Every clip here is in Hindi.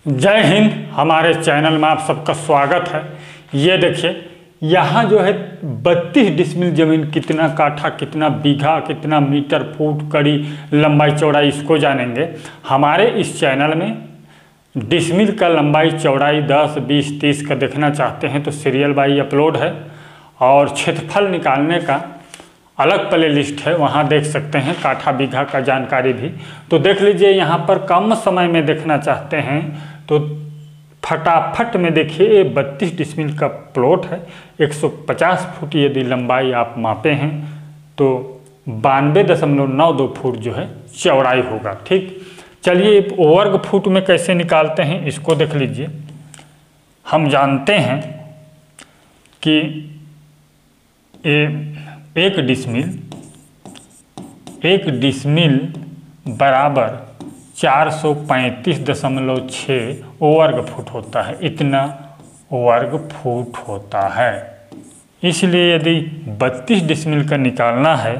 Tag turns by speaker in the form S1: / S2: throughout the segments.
S1: जय हिंद। हमारे चैनल में आप सबका स्वागत है। ये देखिए यहाँ जो है 32 डिसमिल ज़मीन, कितना काठा, कितना बीघा, कितना मीटर, फुट, कड़ी, लंबाई चौड़ाई, इसको जानेंगे। हमारे इस चैनल में डिसमिल का लंबाई चौड़ाई 10, 20, 30 का देखना चाहते हैं तो सीरियल बाई अपलोड है, और क्षेत्रफल निकालने का अलग प्ले लिस्ट है, वहाँ देख सकते हैं काठा बीघा का जानकारी भी। तो देख लीजिए, यहाँ पर कम समय में देखना चाहते हैं तो फटाफट में देखिए 32 डिसमिल का प्लॉट है। 150 फुट यदि लंबाई आप मापे हैं तो 92.92 फुट जो है चौड़ाई होगा। ठीक, चलिए वर्ग फुट में कैसे निकालते हैं इसको देख लीजिए। हम जानते हैं कि एक डिसमिल बराबर 435.6 वर्ग फुट होता है। इतना वर्ग फुट होता है। इसलिए यदि 32 डिसमिल का निकालना है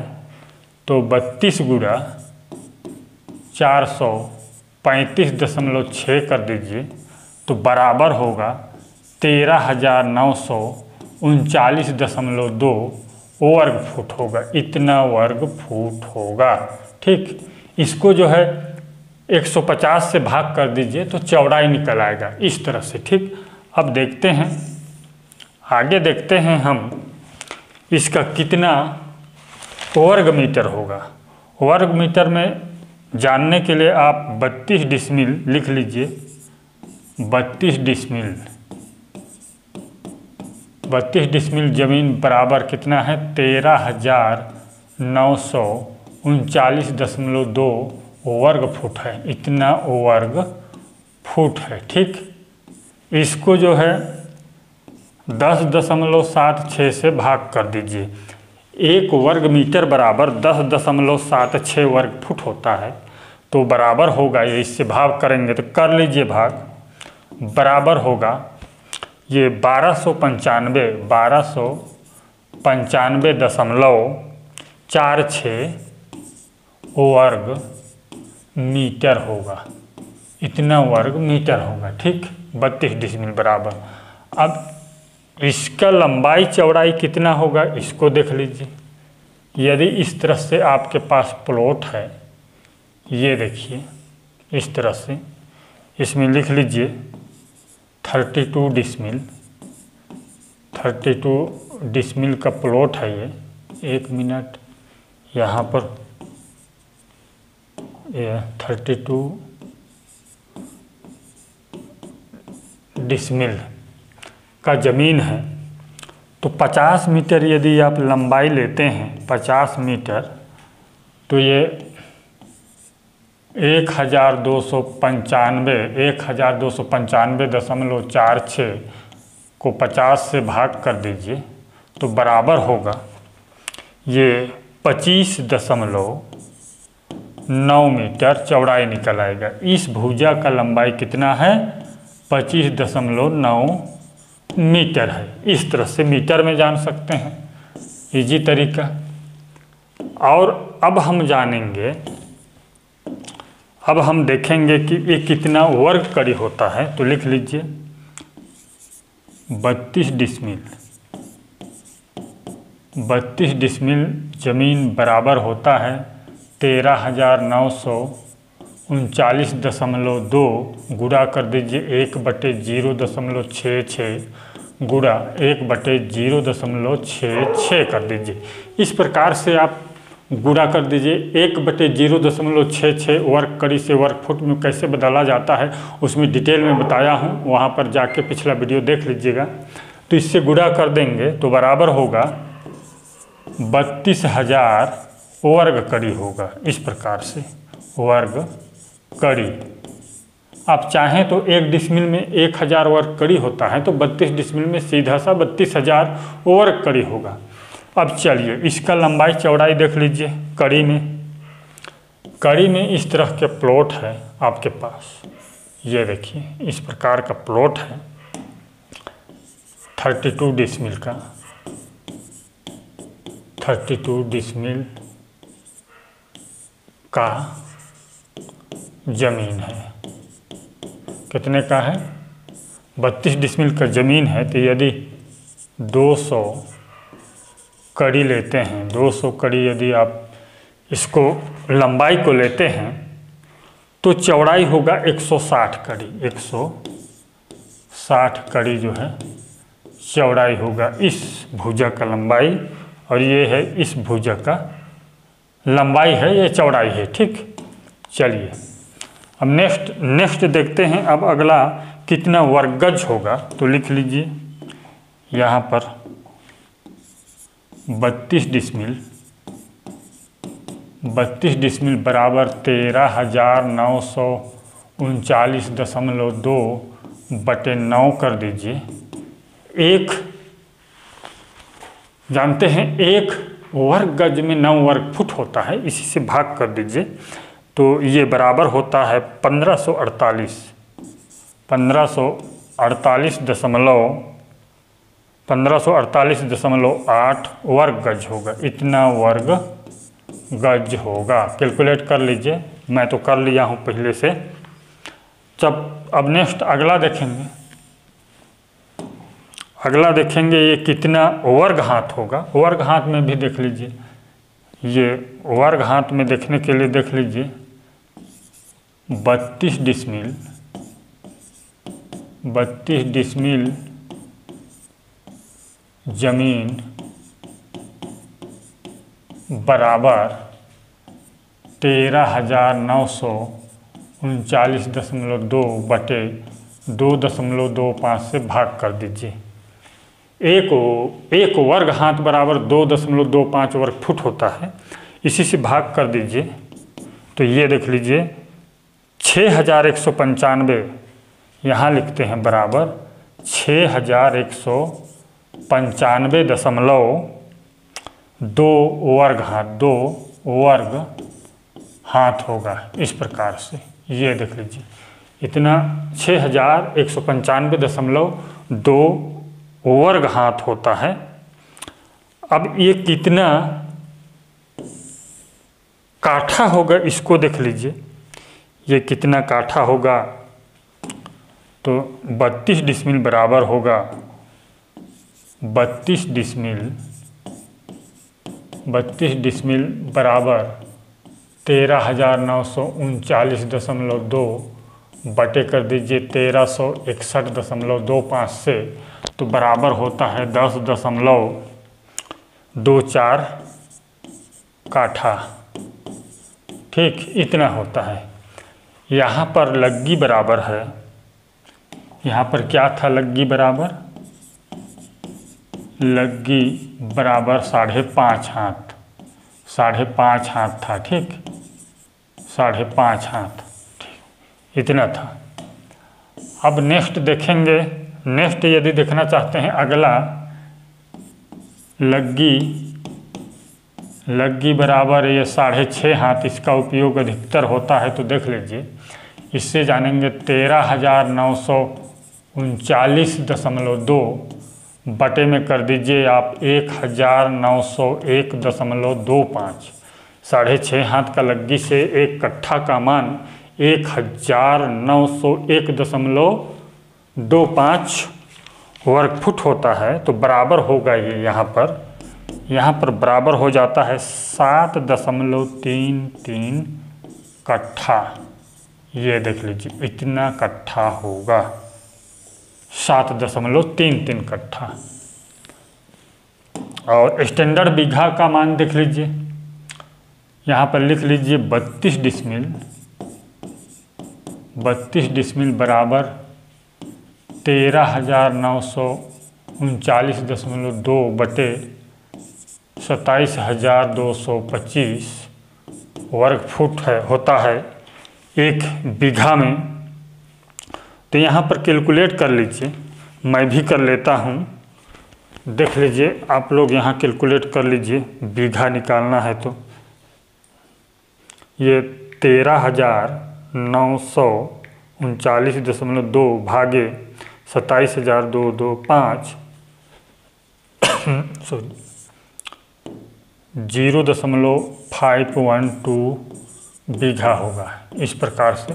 S1: तो 32 गुणा 435.6 कर दीजिए तो बराबर होगा 13,939.2 वर्ग फुट होगा। इतना वर्ग फुट होगा। ठीक, इसको जो है 150 से भाग कर दीजिए तो चौड़ाई निकल आएगा इस तरह से। ठीक, अब देखते हैं, आगे देखते हैं हम इसका कितना वर्ग मीटर होगा। वर्ग मीटर में जानने के लिए आप 32 डिसमिल लिख लीजिए। 32 डिसमिल ज़मीन बराबर कितना है? 13,939.2 वर्ग फुट है। इतना वर्ग फुट है। ठीक, इसको जो है 10.76 से भाग कर दीजिए। एक वर्ग मीटर बराबर 10.76 वर्ग फुट होता है, तो बराबर होगा, ये इससे भाग करेंगे तो कर लीजिए भाग, बराबर होगा ये 1295.46 वर्ग मीटर होगा। इतना वर्ग मीटर होगा। ठीक, 32 डिसमिल बराबर। अब इसका लंबाई चौड़ाई कितना होगा इसको देख लीजिए। यदि इस तरह से आपके पास प्लॉट है, ये देखिए इस तरह से, इसमें लिख लीजिए 32 डिसमिल का प्लॉट है ये। एक मिनट, यहाँ पर ये 32 डिसमिल का ज़मीन है, तो 50 मीटर यदि आप लंबाई लेते हैं, 50 मीटर, तो ये 1295.46 को 50 से भाग कर दीजिए तो बराबर होगा ये 25.9 मीटर चौड़ाई निकल आएगा। इस भुजा का लंबाई कितना है? 25.9 मीटर है। इस तरह से मीटर में जान सकते हैं, इजी तरीका। और अब हम जानेंगे, अब हम देखेंगे कि ये कितना वर्ग कड़ी होता है। तो लिख लीजिए 32 डिसमिल ज़मीन बराबर होता है 13,939.2 गुणा कर दीजिए 1/0.66 गुणा 1/0.66 कर दीजिए। इस प्रकार से आप गुणा कर दीजिए। 1/0.66 वर्ग कड़ी से वर्ग फुट में कैसे बदला जाता है उसमें डिटेल में बताया हूँ, वहाँ पर जाके पिछला वीडियो देख लीजिएगा। तो इससे गुणा कर देंगे तो बराबर होगा 32,000 वर्ग कड़ी होगा। इस प्रकार से वर्ग कड़ी। आप चाहें तो एक डिसमिल में 1000 वर्ग कड़ी होता है, तो 32 डिसमिल में सीधा सा 32,000 वर्ग कड़ी होगा। अब चलिए इसका लंबाई चौड़ाई देख लीजिए। कड़ी में इस तरह के प्लॉट है आपके पास, ये देखिए इस प्रकार का प्लॉट है 32 डिसमिल का। 32 डिसमिल का ज़मीन है। कितने का है, 32 डिसमिल का ज़मीन है। तो यदि 200 कड़ी लेते हैं, 200 कड़ी यदि आप इसको लंबाई को लेते हैं तो चौड़ाई होगा 160 कड़ी, 160 कड़ी जो है चौड़ाई होगा इस भुजा का लंबाई, और ये है इस भुजा का लंबाई है, ये चौड़ाई है। ठीक, चलिए अब नेक्स्ट देखते हैं। अब अगला कितना वर्ग गज होगा, तो लिख लीजिए यहाँ पर 32 डिसमिल बराबर 13,939.2/9 कर दीजिए। एक जानते हैं 1 वर्ग गज में 9 वर्ग फुट होता है, इसी से भाग कर दीजिए तो ये बराबर होता है 1548.8 वर्ग गज होगा, इतना वर्ग गज होगा। कैलकुलेट कर लीजिए, मैं तो कर लिया हूँ पहले से। अब नेक्स्ट अगला देखेंगे ये कितना वर्ग हाथ होगा। वर्ग हाथ में भी देख लीजिए, ये वर्ग हाथ में देखने के लिए देख लीजिए 32 डिसमिल जमीन बराबर 13,939.2/2.25 से भाग कर दीजिए। एक वर्ग हाथ बराबर 2.25 वर्ग फुट होता है, इसी से भाग कर दीजिए तो ये देख लीजिए 6195, यहाँ लिखते हैं बराबर 6195.2 वर्ग हाथ होगा। इस प्रकार से ये देख लीजिए, इतना 6195.2 वर्ग हाथ होता है। अब ये कितना काठा होगा इसको देख लीजिए, ये कितना काठा होगा, तो 32 डिसमिल बराबर होगा 32 डिसमिल बराबर 13,939.2 बटे कर दीजिए 1361.25 से, तो बराबर होता है 10.24 काठा। ठीक, इतना होता है। यहाँ पर लग्गी बराबर है, यहाँ पर क्या था, लग्गी बराबर 5.5 हाथ, 5.5 हाथ था। ठीक, 5.5 हाथ, ठीक, इतना था। अब नेक्स्ट देखेंगे। नेक्स्ट यदि देखना चाहते हैं अगला लग्गी बराबर ये 6.5 हाथ, इसका उपयोग अधिकतर होता है तो देख लीजिए। इससे जानेंगे 13,939.2 बटे में कर दीजिए आप 1901.25। 6.5 हाथ का लग्गी से एक कट्ठा का मान 1901.25 वर्ग फुट होता है, तो बराबर होगा ये यहाँ पर बराबर हो जाता है 7.33 कट्ठा। ये देख लीजिए, इतना कट्ठा होगा, 7.33 कट्ठा। और स्टैंडर्ड बीघा का मान देख लीजिए, यहाँ पर लिख लीजिए 32 डिसमिल बराबर 13,939.2 बटे 27,225 वर्ग फुट होता है एक बीघा में। तो यहाँ पर कैलकुलेट कर लीजिए, मैं भी कर लेता हूँ, देख लीजिए आप लोग यहाँ कैलकुलेट कर लीजिए। बीघा निकालना है तो ये 13,939.2 भागे 27,225 0.512 बीघा होगा। इस प्रकार से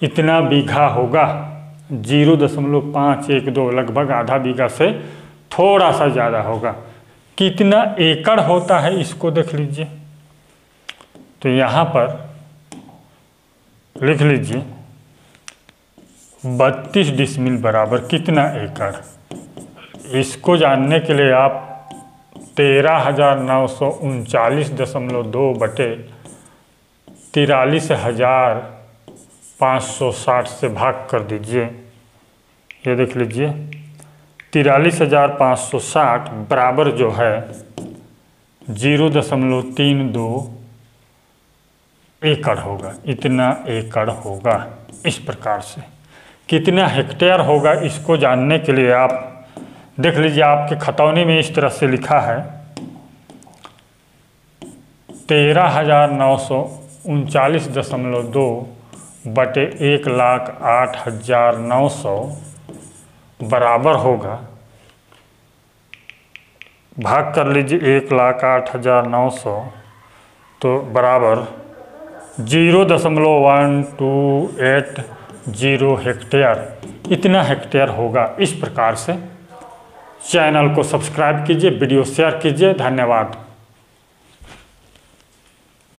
S1: इतना बीघा होगा। 0.512 लगभग आधा बीघा से थोड़ा सा ज़्यादा होगा। कितना एकड़ होता है इसको देख लीजिए। तो यहाँ पर लिख लीजिए 32 डिसमिल बराबर कितना एकड़। इसको जानने के लिए आप 13,939.2 बटे 43,560 से भाग कर दीजिए। ये देख लीजिए 43,560 बराबर जो है 0.32 एकड़ होगा। इतना एकड़ होगा। इस प्रकार से कितना हेक्टेयर होगा इसको जानने के लिए आप देख लीजिए, आपके खतौनी में इस तरह से लिखा है 13,939.2 बटे 1,08,900 बराबर होगा, भाग कर लीजिए 1,08,900 तो बराबर 0.1280 हेक्टेयर। इतना हेक्टेयर होगा। इस प्रकार से चैनल को सब्सक्राइब कीजिए, वीडियो शेयर कीजिए। धन्यवाद।